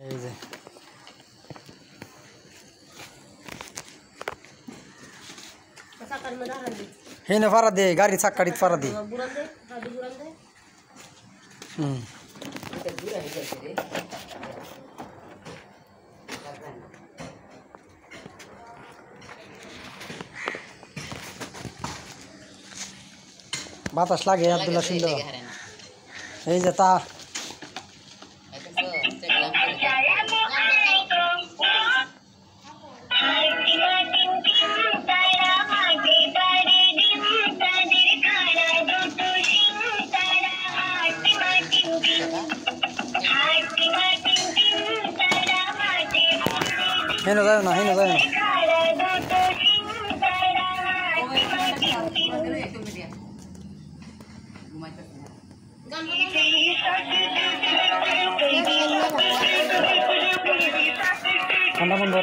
এই যে হে না ফারা দে গাড়ি চাক্কাড়িত ফারা দে বাতাস লাগে আব্দুল্লাহ শুনল এই যে তা হেন যায় না হেন যায় না ঠান্ডা বন্ধ